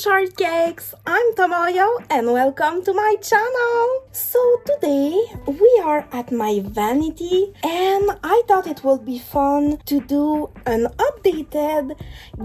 shortcakes! I'm Tomoyo and welcome to my channel! So today we are at my vanity and I thought it would be fun to do an updated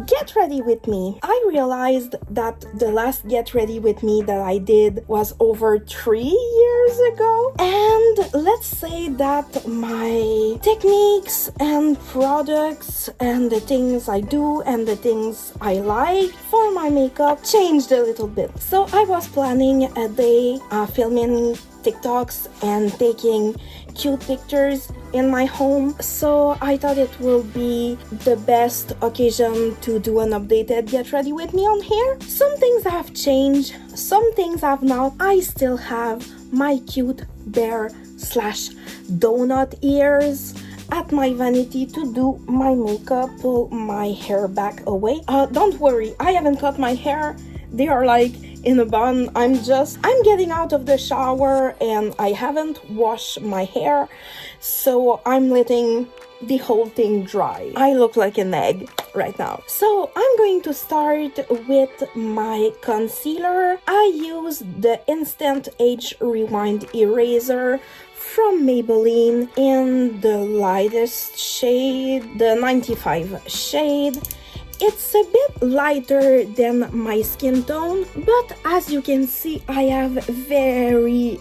get ready with me. I realized that the last get ready with me that I did was over 3 years ago, and let's say that my techniques and products and the things I do and the things I like for my makeup changed a little bit. So I was planning a day filming TikToks and taking cute pictures in my home, so I thought it will be the best occasion to do an updated get ready with me on here. Some things have changed, some things have not. I still have my cute bear slash donut ears at my vanity to do my makeup. Pull my hair back away. Don't worry, I haven't cut my hair. They are like in a bun. I'm getting out of the shower and I haven't washed my hair, so I'm letting the whole thing dry. I look like an egg right now. So I'm going to start with my concealer. I use the Instant Age Rewind Eraser from Maybelline in the lightest shade, the 95 shade. It's a bit lighter than my skin tone, but as you can see, I have very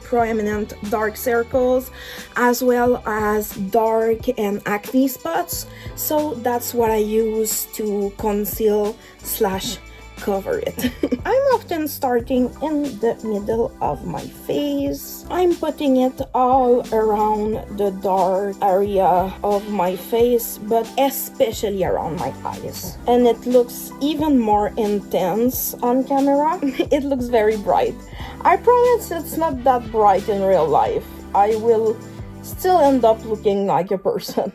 prominent dark circles as well as dark and acne spots, so that's what I use to conceal slash cover it. I'm often starting in the middle of my face. I'm putting it all around the dark area of my face, but especially around my eyes. And it looks even more intense on camera. It looks very bright. I promise it's not that bright in real life. I will still end up looking like a person.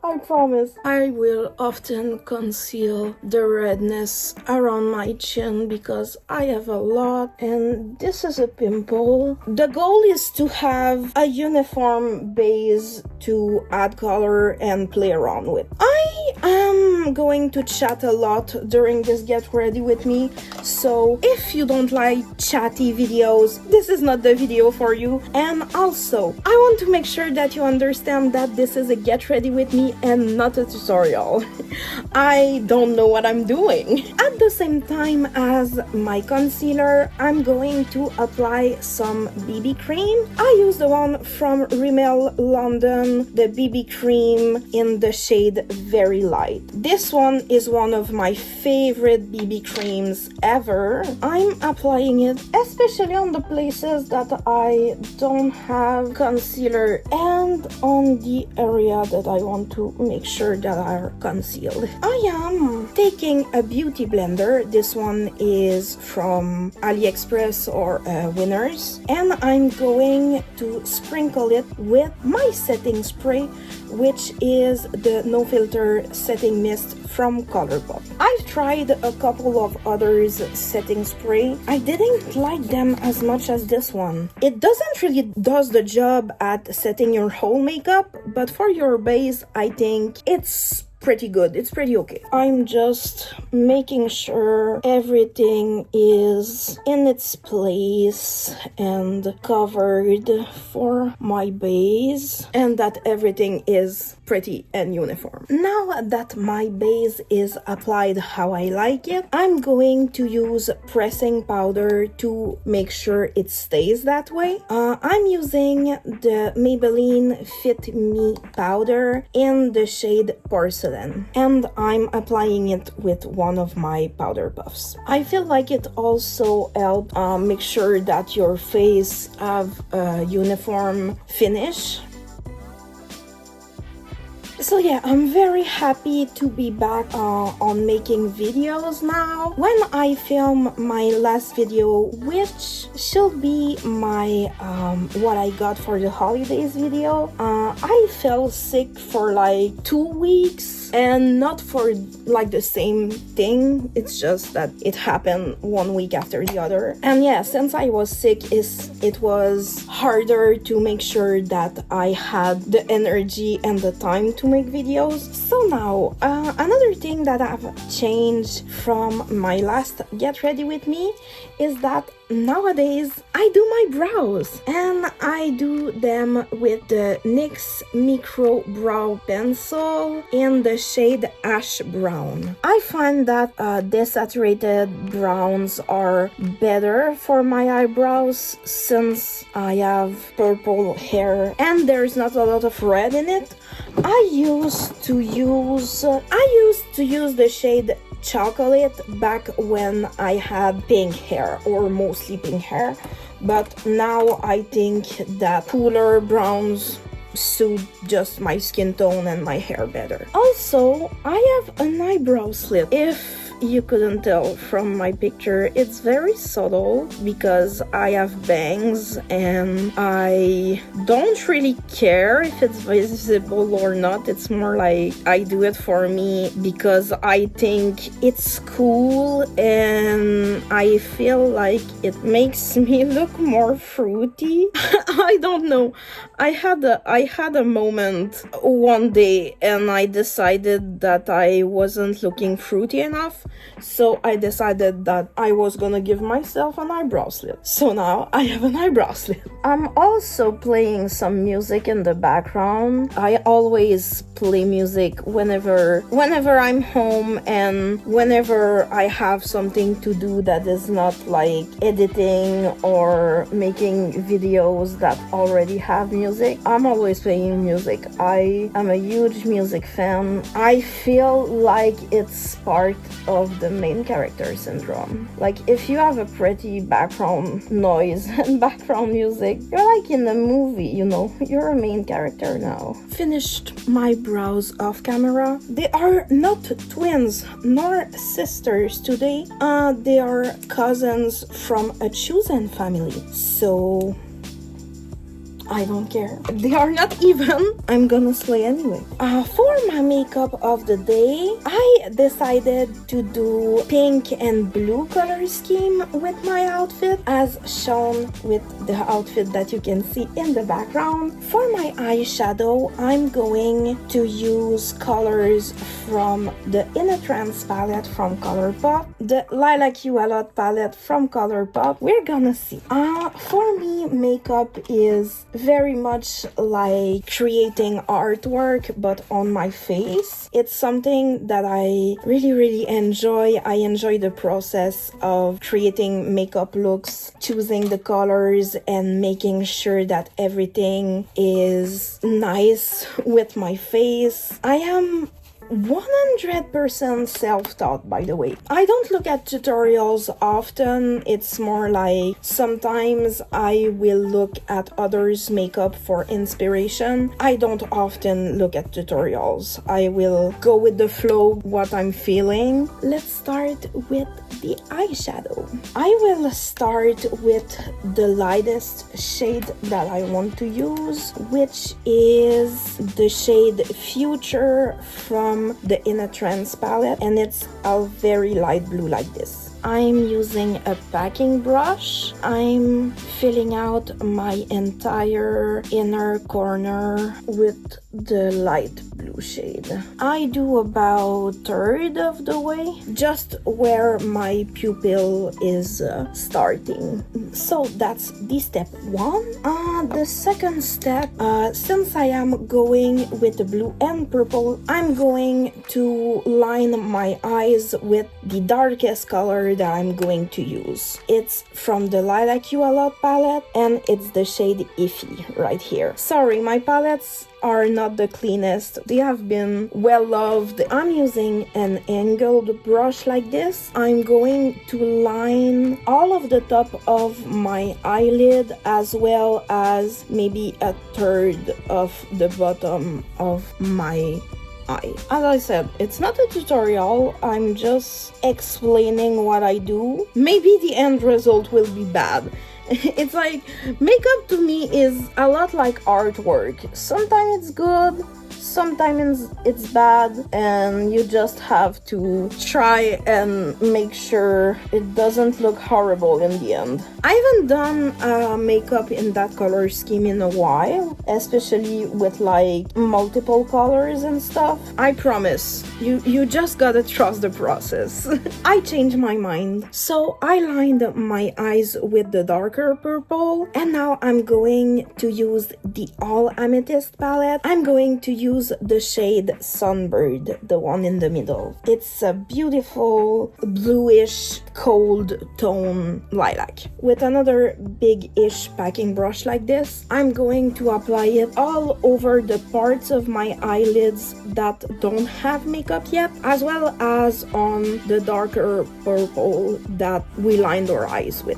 I promise. I will often conceal the redness around my chin because I have a lot, and this is a pimple. The goal is to have a uniform base to add color and play around with. I am going to chat a lot during this get ready with me, so if you don't like chatty videos, this is not the video for you. And also, I want to make sure that you understand that this is a get ready with me and not a tutorial. I don't know what I'm doing. At the same time as my concealer, I'm going to apply some BB cream. I use the one from Rimmel London, the BB cream in the shade Very Light. This one is one of my favorite BB creams ever. I'm applying it especially on the places that I don't have concealer and on the area that I want to make sure that are concealed. I am taking a beauty blender. This one is from AliExpress or Winners, and I'm going to sprinkle it with my setting spray, which is the No Filter Setting Mist from Colourpop. I've tried a couple of others setting spray. I didn't like them as much as this one. It doesn't really does the job at setting your whole makeup, but for your base, I think it's pretty good. It's pretty okay. I'm just making sure everything is in its place and covered for my base, and that everything is pretty and uniform. Now that my base is applied how I like it, I'm going to use pressing powder to make sure it stays that way. I'm using the Maybelline Fit Me powder in the shade Porcelain, and I'm applying it with one of my powder puffs. I feel like it also helps make sure that your face have a uniform finish. So yeah, I'm very happy to be back on making videos now. When I film my last video, which should be my what I got for the holidays video, I fell sick for like 2 weeks, and not for like the same thing. It's just that it happened 1 week after the other. And yeah, since I was sick, it was harder to make sure that I had the energy and the time to make videos. So now, another thing that I've changed from my last Get Ready With Me is that nowadays I do my brows, and I do them with the NYX Micro Brow Pencil in the shade Ash Brown. I find that desaturated browns are better for my eyebrows since I have purple hair and there's not a lot of red in it. I used to use the shade Chocolate back when I had pink hair, or mostly pink hair, but now I think that cooler browns suit just my skin tone and my hair better. Also, I have an eyebrow slit. If you couldn't tell from my picture, it's very subtle because I have bangs and I don't really care if it's visible or not. It's more like I do it for me because I think it's cool and I feel like it makes me look more fruity. I don't know. I had a moment one day and I decided that I wasn't looking fruity enough. So I decided that I was gonna give myself an eyebrow slit. So now I have an eyebrow slit. I'm also playing some music in the background. I always play music whenever I'm home and whenever I have something to do that is not like editing or making videos that already have music. I'm always playing music. I am a huge music fan. I feel like it's part of the main character syndrome. Like, if you have a pretty background noise and background music, you're like in a movie, you know, you're a main character now. Finished my brows off camera. They are not twins nor sisters today. They are cousins from a chosen family. So I don't care. They are not even. I'm gonna slay anyway. For my makeup of the day, I decided to do pink and blue color scheme with my outfit, as shown with the outfit that you can see in the background. For my eyeshadow, I'm going to use colors from the In a Trance palette from ColourPop, the Lilac You a Lot palette from ColourPop. We're gonna see. For me, makeup is very much like creating artwork but on my face. It's something that I really enjoy. I enjoy the process of creating makeup looks, choosing the colors and making sure that everything is nice with my face. I am 100% self-taught, by the way. I don't look at tutorials often. It's more like sometimes I will look at others' makeup for inspiration. I don't often look at tutorials. I will go with the flow, what I'm feeling. Let's start with the eyeshadow. I will start with the lightest shade that I want to use, which is the shade Future from the In a Trance palette, and it's a very light blue like this. I'm using a packing brush. I'm filling out my entire inner corner with the light blue shade. I do about third of the way, just where my pupil is starting. So that's the step one. The second step, since I am going with the blue and purple, I'm going to line my eyes with the darkest color that I'm going to use. It's from the Lilac You a Lot palette, and it's the shade Iffy right here. Sorry, my palettes are not the cleanest. They have been well loved. I'm using an angled brush like this. I'm going to line all of the top of my eyelid as well as maybe a third of the bottom of my eye. As I said, it's not a tutorial. I'm just explaining what I do. Maybe the end result will be bad. It's like, makeup to me is a lot like artwork. Sometimes it's good, sometimes it's bad and you just have to try and make sure it doesn't look horrible in the end. I haven't done makeup in that color scheme in a while, especially with like multiple colors and stuff. I promise, you just gotta trust the process. I changed my mind. So I lined my eyes with the darker purple, and now I'm going to use the All Amethyst palette. I'm going to use the shade Sunbird, the one in the middle. It's a beautiful bluish cold tone lilac. With another big-ish packing brush like this, I'm going to apply it all over the parts of my eyelids that don't have makeup yet, as well as on the darker purple that we lined our eyes with.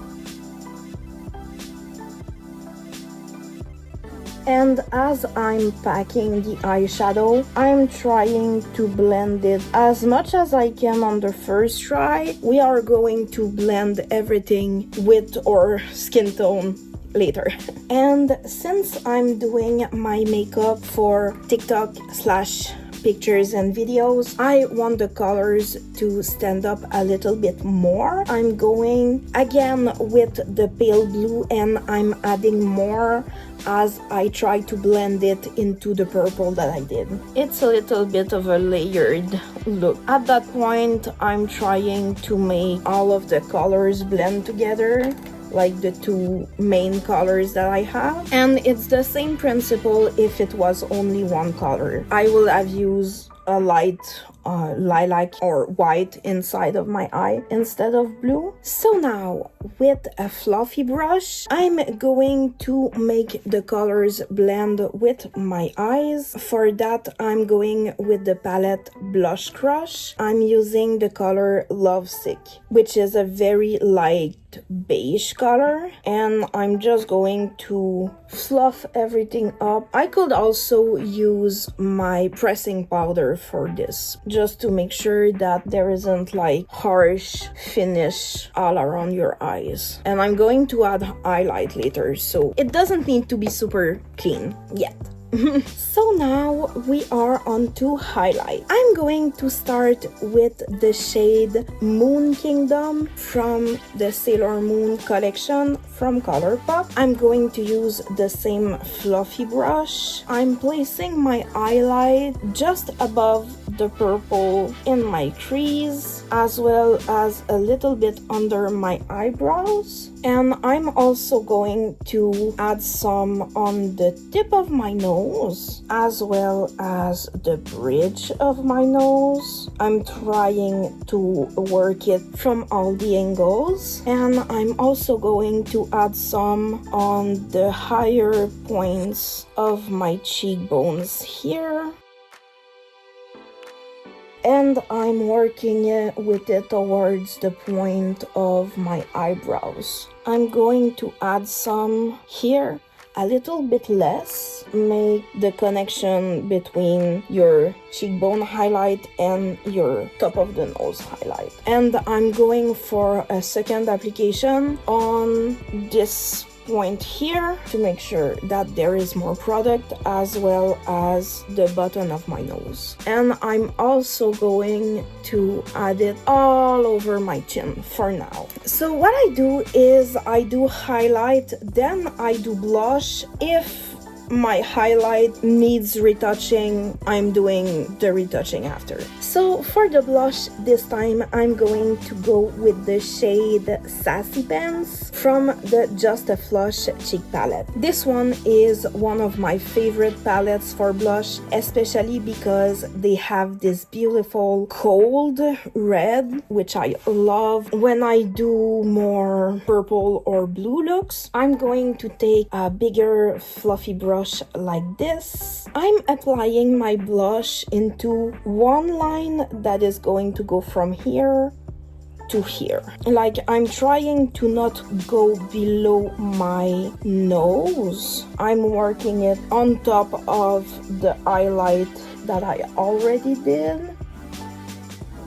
And as I'm packing the eyeshadow, I'm trying to blend it as much as I can on the first try. We are going to blend everything with our skin tone later. And since I'm doing my makeup for TikTok / pictures and videos, I want the colors to stand up a little bit more. I'm going again with the pale blue and I'm adding more as I try to blend it into the purple that I did. It's a little bit of a layered look. At that point, I'm trying to make all of the colors blend together, like the two main colors that I have. And it's the same principle if it was only one color. I will have used a light lilac or white inside of my eye instead of blue. So now with a fluffy brush, I'm going to make the colors blend with my eyes. For that, I'm going with the palette Blush Crush. I'm using the color Lovesick, which is a very light beige color, and I'm just going to fluff everything up. I could also use my pressing powder for this, just to make sure that there isn't like harsh finish all around your eyes. And I'm going to add highlight later, so it doesn't need to be super clean yet. So now we are on to highlight. I'm going to start with the shade Moon Kingdom from the Sailor Moon collection from ColourPop. I'm going to use the same fluffy brush. I'm placing my highlight just above the purple in my crease, as well as a little bit under my eyebrows. And I'm also going to add some on the tip of my nose, as well as the bridge of my nose. I'm trying to work it from all the angles. And I'm also going to add some on the higher points of my cheekbones here. And I'm working with it towards the point of my eyebrows. I'm going to add some here, a little bit less, make the connection between your cheekbone highlight and your top of the nose highlight. And I'm going for a second application on this point here to make sure that there is more product, as well as the bottom of my nose. And I'm also going to add it all over my chin for now. So what I do is I do highlight, then I do blush. If my highlight needs retouching, I'm doing the retouching after. So for the blush this time, I'm going to go with the shade Sassy Pants from the Just a Flush cheek palette. This one is one of my favorite palettes for blush, especially because they have this beautiful cold red, which I love when I do more purple or blue looks. I'm going to take a bigger fluffy brush like this. I'm applying my blush into one line that is going to go from here to here. Like, I'm trying to not go below my nose. I'm working it on top of the highlight that I already did.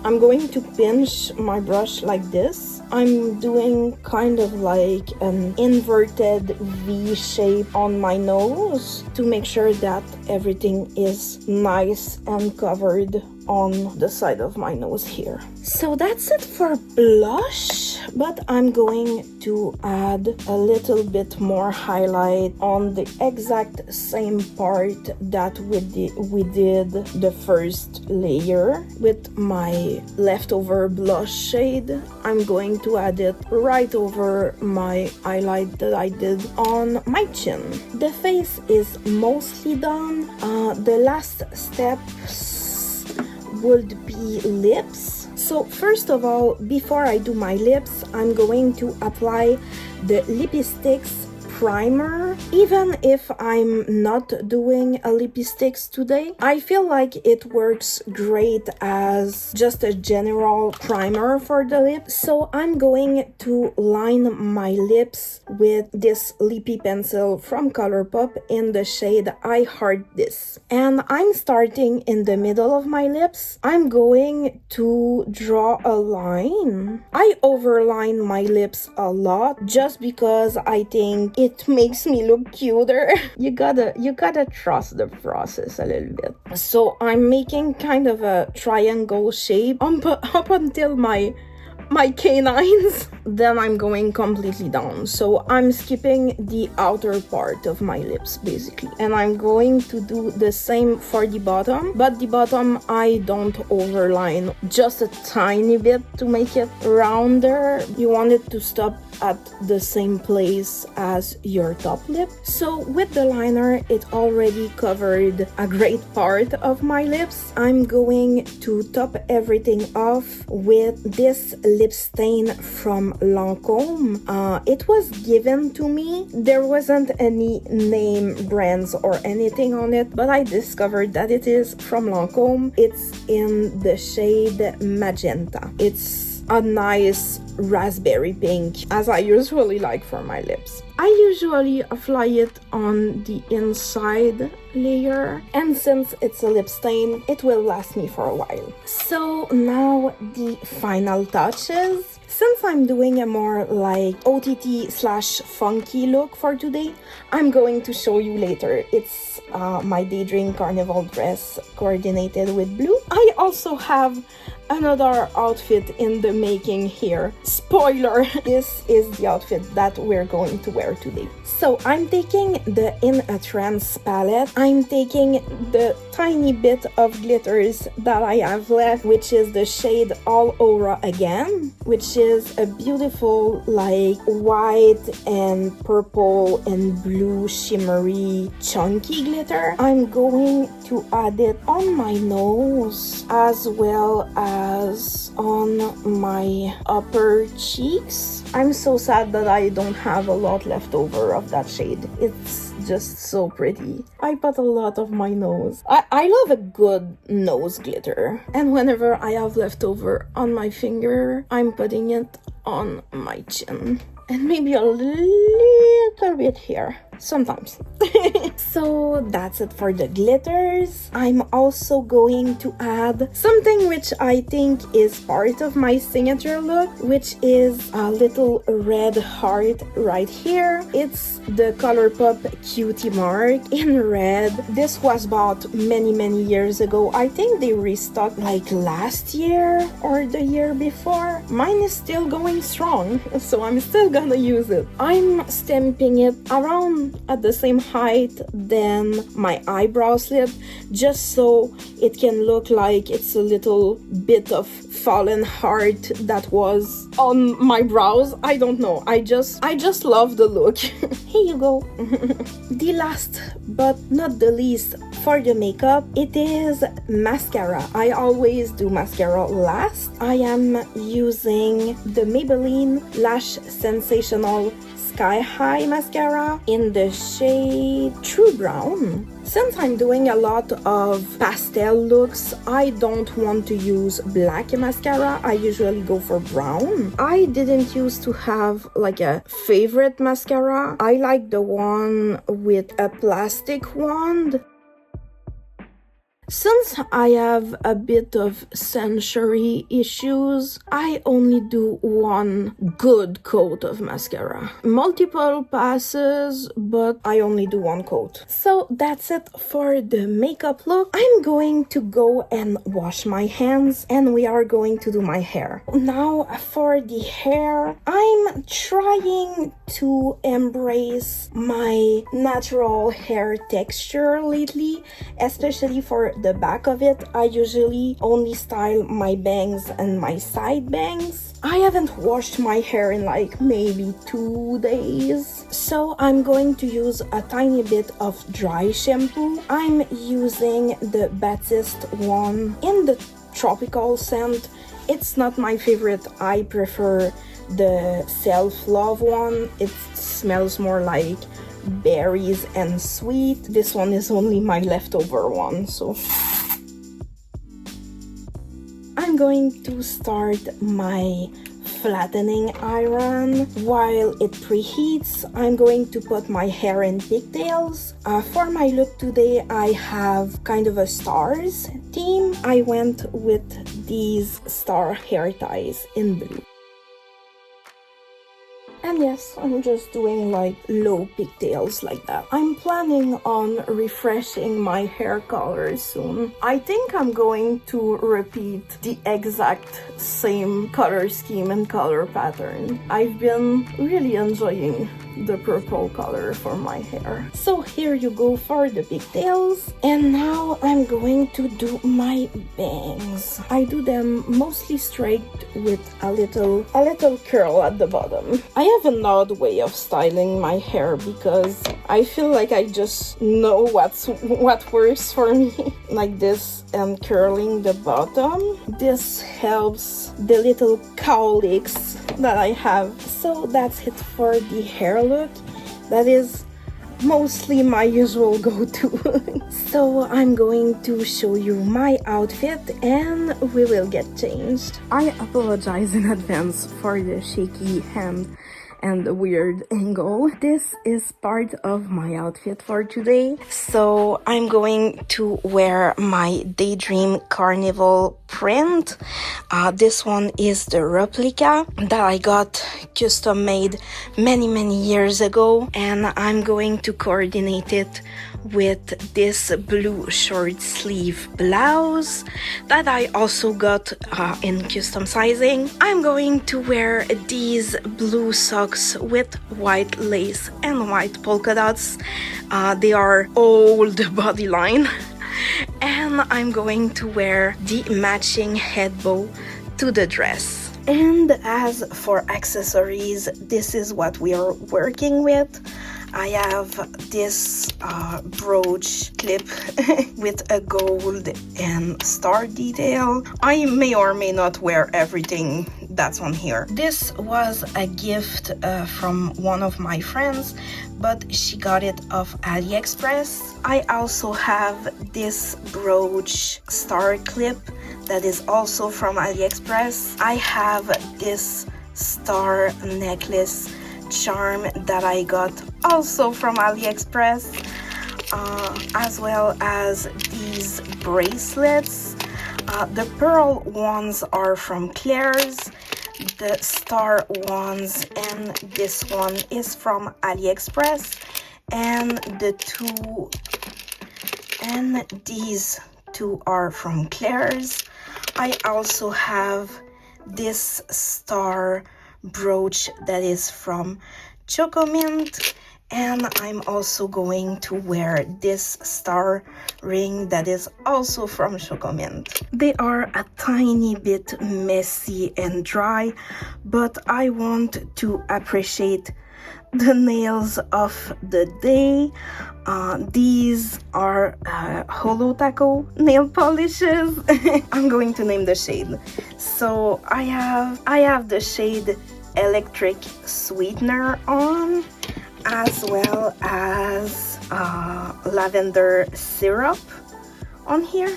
I'm going to pinch my brush like this I'm doing kind of like an inverted V shape on my nose to make sure that everything is nice and covered on the side of my nose here. So that's it for blush, but I'm going to add a little bit more highlight on the exact same part that we did the first layer with my leftover blush shade. I'm going to add it right over my highlight that I did on my chin. The face is mostly done. The last steps would be lips. So first of all, before I do my lips, I'm going to apply the Lipsticks primer. Even if I'm not doing a lipsticks today, I feel like it works great as just a general primer for the lips. So I'm going to line my lips with this lippy pencil from ColourPop in the shade I Heart This. And I'm starting in the middle of my lips. I'm going to draw a line. I overline my lips a lot just because I think it makes me look cuter. You gotta trust the process a little bit. So I'm making kind of a triangle shape up until my canines. Then I'm going completely down. So I'm skipping the outer part of my lips basically. And I'm going to do the same for the bottom. But the bottom I don't overline, just a tiny bit to make it rounder. You want it to stop at the same place as your top lip. So with the liner, it already covered a great part of my lips. I'm going to top everything off with this lip stain from Lancome. It was given to me. There wasn't any name brands or anything on it, but I discovered that it is from Lancome. It's in the shade Magenta. It's a nice raspberry pink, as I usually like for my lips. I usually apply it on the inside layer, and since it's a lip stain, it will last me for a while. So now the final touches. Since I'm doing a more like OTT/funky look for today, I'm going to show you later. It's my Daydream Carnival dress coordinated with blue. I also have another outfit in the making here. Spoiler, this is the outfit that we're going to wear today. So I'm taking the In a Trance palette. I'm taking the tiny bit of glitters that I have left, which is the shade All Aura Again, which is a beautiful like white and purple and blue shimmery chunky glitter. I'm going to add it on my nose as well as on my upper cheeks. I'm so sad that I don't have a lot left over of that shade. It's just so pretty. I put a lot of my nose. I love a good nose glitter. And whenever I have leftover on my finger, I'm putting it on my chin. And maybe a little bit here. Sometimes. So that's it for the glitters. I'm also going to add something which I think is part of my signature look, which is a little red heart right here. It's the ColourPop Cutie Mark in red. This was bought many years ago. I think they restocked like last year or the year before. Mine is still going strong, so I'm still gonna use it. I'm stamping it around at the same height than my eyebrow slit, just so it can look like it's a little bit of fallen heart that was on my brows. I don't know, I just love the look. Here you go. The last but not the least for the makeup, it is mascara. I always do mascara last. I am using the Maybelline Lash Sensational Sky High mascara in the shade True Brown. Since I'm doing a lot of pastel looks, I don't want to use black mascara. I usually go for brown. I didn't used to have like a favorite mascara. I like the one with a plastic wand. Since I have a bit of sensory issues, I only do one good coat of mascara. Multiple passes, but I only do one coat. So that's it for the makeup look. I'm going to go and wash my hands and we are going to do my hair. Now for the hair, I'm trying to embrace my natural hair texture lately, especially for the back of it. I usually only style my bangs and my side bangs. I haven't washed my hair in like maybe 2 days, so I'm going to use a tiny bit of dry shampoo. I'm using the Baptiste one in the tropical scent. It's not my favorite. I prefer the self-love one. It smells more like berries and sweet. This one is only my leftover one, so I'm going to start my flattening iron. While it preheats, I'm going to put my hair in pigtails. For my look today, I have kind of a stars theme. I went with these star hair ties in blue. And yes, I'm just doing like low pigtails like that. I'm planning on refreshing my hair color soon. I think I'm going to repeat the exact same color scheme and color pattern. I've been really enjoying the purple color for my hair. So here you go for the pigtails. And now I'm going to do my bangs. I do them mostly straight with a little curl at the bottom. I have an odd way of styling my hair because I feel like I just know what works for me. Like this and curling the bottom. This helps the little cowlicks that I have. So that's it for the hair look. That is mostly my usual go-to. So I'm going to show you my outfit and we will get changed. I apologize in advance for the shaky hand and the weird angle. This is part of my outfit for today. So I'm going to wear my Daydream Carnival print. This one is the replica that I got custom made many years ago, and I'm going to coordinate it with this blue short sleeve blouse that I also got in custom sizing. I'm going to wear these blue socks with white lace and white polka dots. They are old body line. And I'm going to wear the matching head bow to the dress. And as for accessories, this is what we are working with. I have this brooch clip with a gold and star detail. I may or may not wear everything that's on here. This was a gift from one of my friends, but she got it off AliExpress. I also have this brooch star clip that is also from AliExpress. I have this star necklace charm that I got also from AliExpress, as well as these bracelets. The pearl ones are from Claire's, the star ones and this one is from AliExpress, and these two are from Claire's. I also have this star brooch that is from Chocomint, and I'm also going to wear this star ring that is also from Chocomint. They are a tiny bit messy and dry, but I want to appreciate the nails of the day. These are Holo Taco nail polishes. I'm going to name the shade. So I have the shade Electric Sweetener on, as well as lavender syrup on here.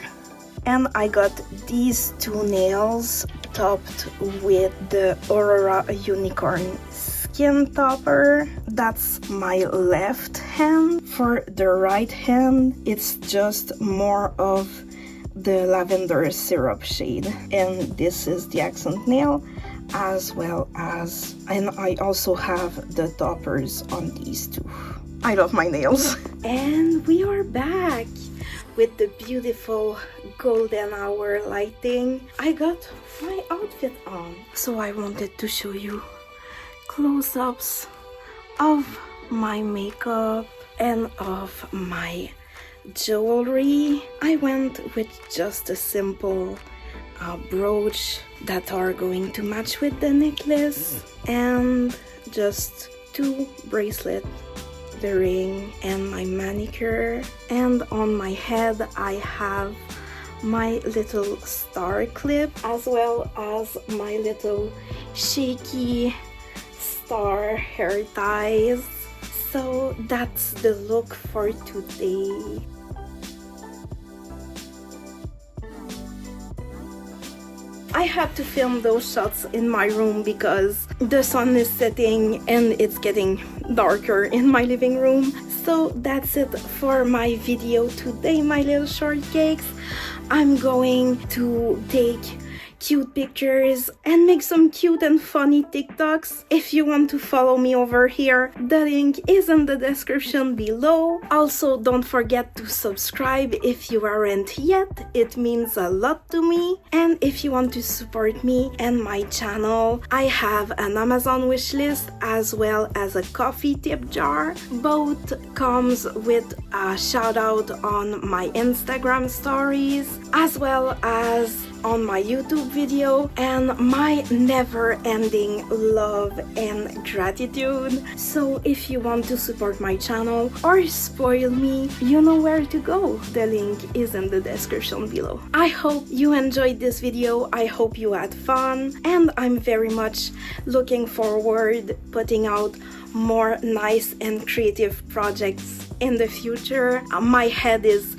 And I got these two nails topped with the Aurora Unicorn Skin Topper. That's my left hand. For the right hand, it's just more of the lavender syrup shade, and this is the accent nail, as well as, and I also have the toppers on these two. I love my nails. And we are back with the beautiful golden hour lighting. I got my outfit on, so I wanted to show you close-ups of my makeup and of my jewelry. I went with just a simple brooch that are going to match with the necklace, and just two bracelets, the ring and my manicure. And on my head I have my little star clip, as well as my little shaky star hair ties. So that's the look for today. I had to film those shots in my room because the sun is setting and it's getting darker in my living room. So that's it for my video today, my little shortcakes. I'm going to take cute pictures and make some cute and funny TikToks. If you want to follow me over here, the link is in the description below. Also, don't forget to subscribe if you aren't yet. It means a lot to me. And if you want to support me and my channel, I have an Amazon wishlist as well as a coffee tip jar. Both comes with a shout out on my Instagram stories, as well as on my YouTube video, and my never-ending love and gratitude. So if you want to support my channel or spoil me, you know where to go. The link is in the description below. I hope you enjoyed this video. I hope you had fun, and I'm very much looking forward putting out more nice and creative projects in the future. My head is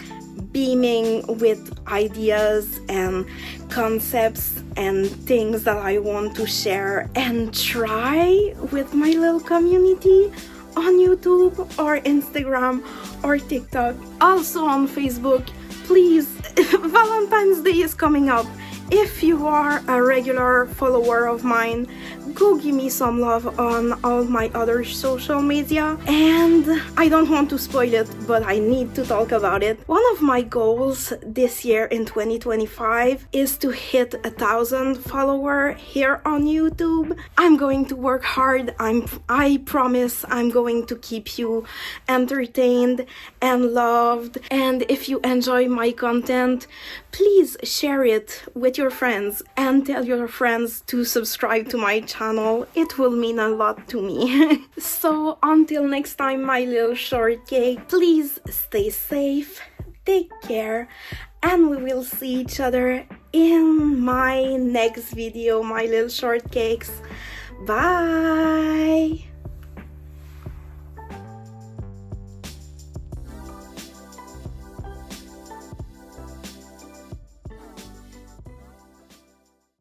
beaming with ideas and concepts and things that I want to share and try with my little community on YouTube or Instagram or TikTok. Also on Facebook. Please, Valentine's Day is coming up. If you are a regular follower of mine, go give me some love on all my other social media. And I don't want to spoil it, but I need to talk about it. One of my goals this year in 2025 is to hit 1,000 followers here on YouTube. I'm going to work hard. I promise I'm going to keep you entertained and loved. And if you enjoy my content, please share it with your friends and tell your friends to subscribe to my channel. It will mean a lot to me. So until next time, my little shortcake, please stay safe, take care, and we will see each other in my next video, my little shortcakes. Bye!